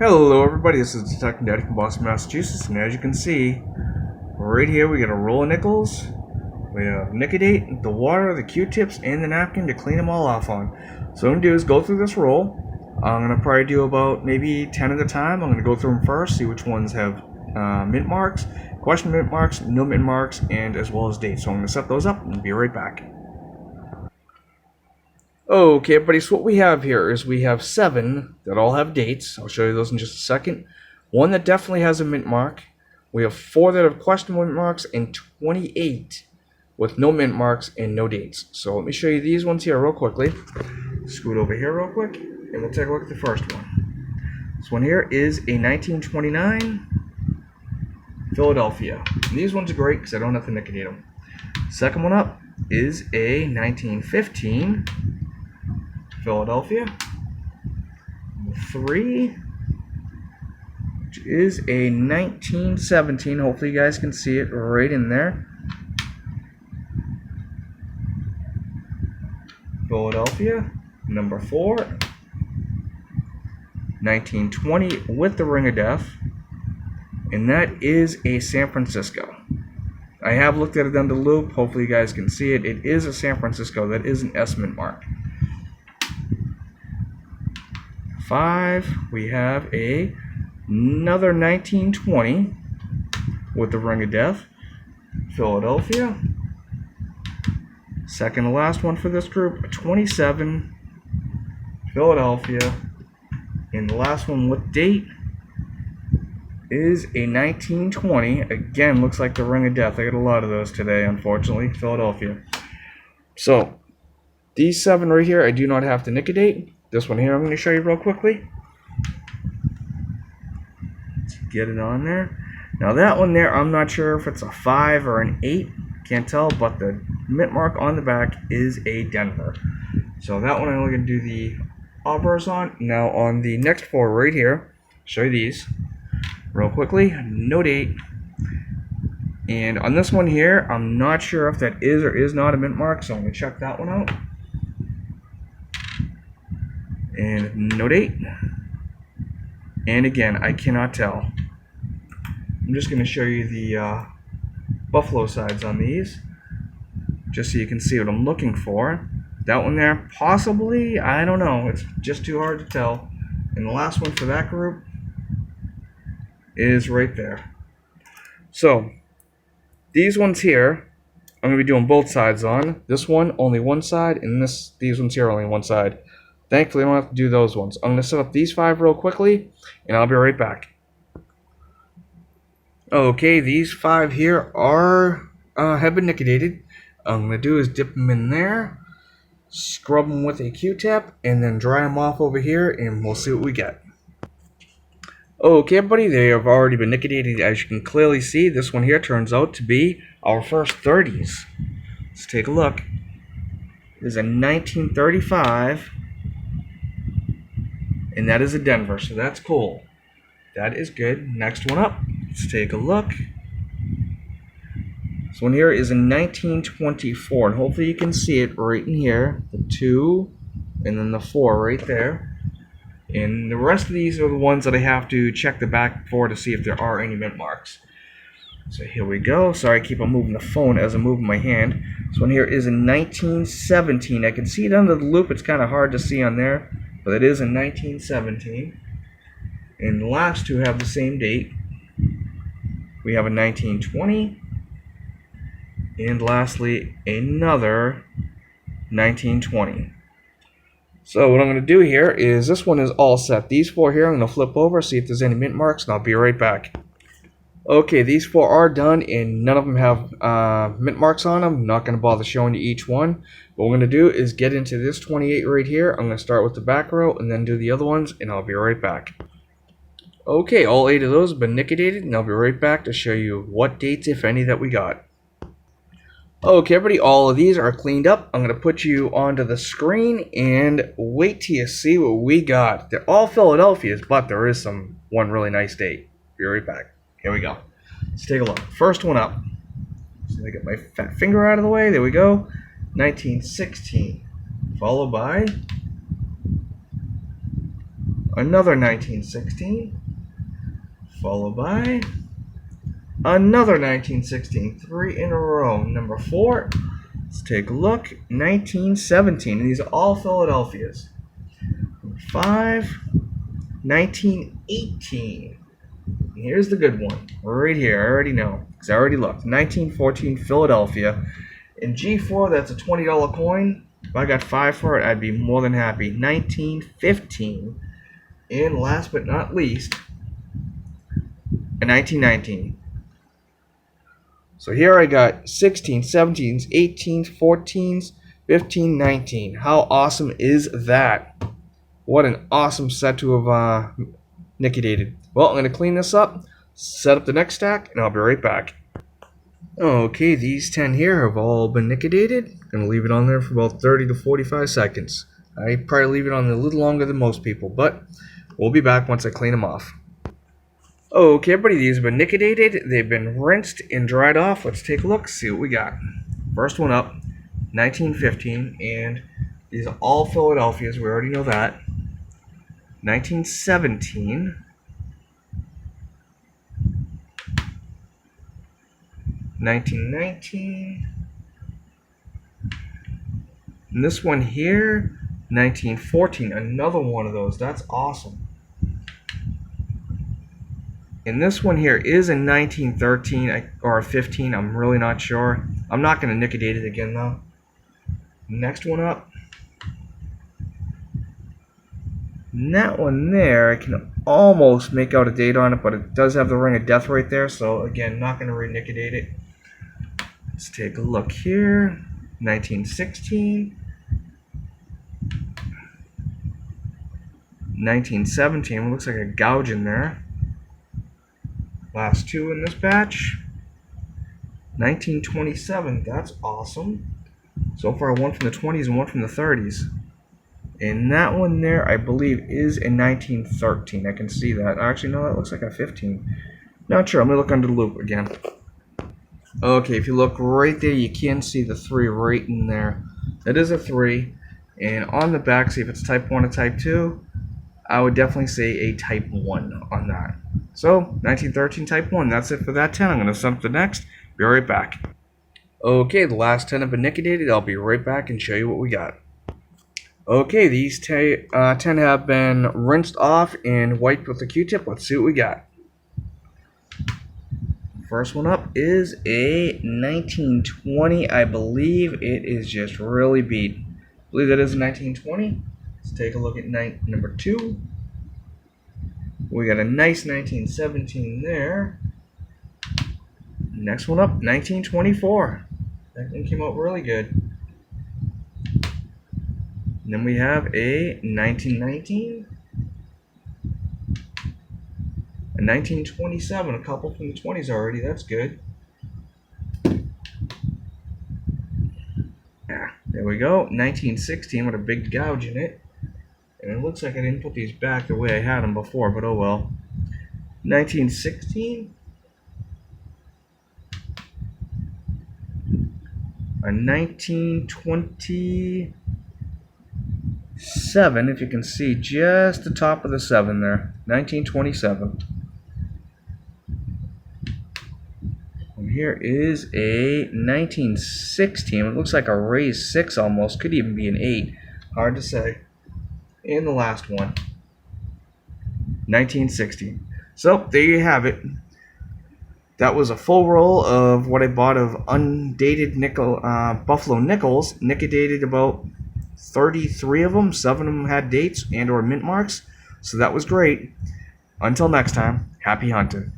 Hello everybody, this is Detective Daddy from Boston, Massachusetts, and as you can see, right here we got a roll of nickels, we have Nicodate, the water, the Q-tips, and the napkin to clean them all off on. So what I'm going to do is go through this roll. I'm going to probably do about maybe 10 at a time. I'm going to go through them first, see which ones have mint marks, question mint marks, no mint marks, and as well as dates. So I'm going to set those up and be right back. Okay, everybody, so what we have here is we have 7 that all have dates. I'll show you those in just a second. 1 that definitely has a mint mark. We have 4 that have question mint marks and 28 with no mint marks and no dates. So let me show you these ones here real quickly. Scoot over here real quick, and we'll take a look at the first one. This one here is a 1929 Philadelphia. And these ones are great because I don't have to nicodate them. Second one up is a 1915 Philadelphia. 3, which is a 1917. Hopefully you guys can see it right in there. Philadelphia. Number 4, 1920 with the Ring of Death, and that is a San Francisco. I have looked at it under the loop. Hopefully you guys can see it. It is a San Francisco. That is an S mint mark. 5, we have another 1920 with the Ring of Death, Philadelphia. Second to last one for this group, 27, Philadelphia. And the last one with date is a 1920. Again, looks like the Ring of Death. I got a lot of those today, unfortunately, Philadelphia. So, these 7 right here, I do not have to nicodate. This one here I'm going to show you real quickly. Let's get it on there. Now that one there, I'm not sure if it's a 5 or an 8. Can't tell, but the mint mark on the back is a Denver. So that one I'm only going to do the obverse on. Now on the next 4 right here, show you these real quickly. No date. And on this one here, I'm not sure if that is or is not a mint mark, so I'm going to check that one out. And no date. And again, I cannot tell. I'm just going to show you the buffalo sides on these, just so you can see what I'm looking for. That one there, possibly, I don't know. It's just too hard to tell. And the last one for that group is right there. So, these ones here, I'm going to be doing both sides on. This one, only one side, and these ones here, only one side. Thankfully, I don't have to do those ones. I'm going to set up these 5 real quickly, and I'll be right back. Okay, these 5 here have been nicodiated. All I'm going to do is dip them in there, scrub them with a Q-tip, and then dry them off over here, and we'll see what we get. Okay, everybody, they have already been nicodiated. As you can clearly see, this one here turns out to be our first 30s. Let's take a look. It is a 1935. And that is a Denver, so that's cool. That is good. Next one up. Let's take a look. This one here is a 1924, and hopefully you can see it right in here. The 2, and then the 4 right there. And the rest of these are the ones that I have to check the back for to see if there are any mint marks. So here we go. Sorry, I keep on moving the phone as I'm moving my hand. This one here is a 1917. I can see it under the loop. It's kind of hard to see on there, but it is a 1917. And the last 2 have the same date. We have a 1920. And lastly, another 1920. So what I'm going to do here is, this one is all set. These 4 here, I'm going to flip over, see if there's any mint marks, and I'll be right back. Okay, these 4 are done, and none of them have mint marks on them. I'm not going to bother showing you each one. What we're going to do is get into this 28 right here. I'm going to start with the back row and then do the other ones, and I'll be right back. Okay, all 8 of those have been nicodiated, and I'll be right back to show you what dates, if any, that we got. Okay, everybody, all of these are cleaned up. I'm going to put you onto the screen and wait till you see what we got. They're all Philadelphias, but there is one really nice date. Be right back. Here we go. Let's take a look. First one up. So I get my fat finger out of the way. There we go. 1916. Followed by another 1916, followed by another 1916, 3 in a row. Number 4, let's take a look, 1917, and these are all Philadelphias. Number 5, 1918. Here's the good one, right here. I already know, because I already looked. 1914 Philadelphia. In G4, that's a $20 coin. If I got 5 for it, I'd be more than happy. 1915. And last but not least, a 1919. So here I got 16, 17s, 18s, 14s, 15, 19. How awesome is that? What an awesome set to have liquidated. Well, I'm going to clean this up, set up the next stack, and I'll be right back. Okay, these 10 here have all been liquidated. I'm going to leave it on there for about 30 to 45 seconds. I probably leave it on a little longer than most people, but we'll be back once I clean them off. Okay, everybody, these have been liquidated. They've been rinsed and dried off. Let's take a look, see what we got. First one up, 1915, and these are all Philadelphias. We already know that. 1917. 1919. And this one here, 1914. Another one of those. That's awesome. And this one here is a 1913 or 15. I'm really not sure. I'm not going to liquidate it again, though. Next one up. And that one there, I can almost make out a date on it, but it does have the ring of death right there. So, again, not going to re-liquidate it. Let's take a look here. 1916. 1917. Looks like a gouge in there. Last two in this batch. 1927. That's awesome. So far, one from the 20s and one from the 30s. And that one there, I believe, is in 1913. I can see that. Actually, no, that looks like a 15. Not sure. I'm going to look under the loop again. Okay, if you look right there, you can see the 3 right in there. It is a 3. And on the back, see if it's type 1 or type 2. I would definitely say a type 1 on that. So, 1913 type 1. That's it for that 10. I'm going to sum the next. Be right back. Okay, the last 10 have been liquidated. I'll be right back and show you what we got. Okay, these 10 have been rinsed off and wiped with a Q-tip. Let's see what we got. First one up is a 1920. I believe it is just really beat. I believe that is a 1920. Let's take a look at number 2. We got a nice 1917 there. Next one up, 1924. That one came out really good. And then we have a 1919. A 1927, a couple from the 20s already, that's good. Yeah, there we go, 1916 with a big gouge in it. And it looks like I didn't put these back the way I had them before, but oh well. 1916. A 1927, if you can see just the top of the 7 there. 1927. And here is a 1916. It looks like a raised 6 almost. Could even be an 8. Hard to say. And the last one. 1916. So, there you have it. That was a full roll of what I bought of undated Buffalo nickels. Liquidated about 33 of them. 7 of them had dates and or mint marks. So that was great. Until next time, happy hunting.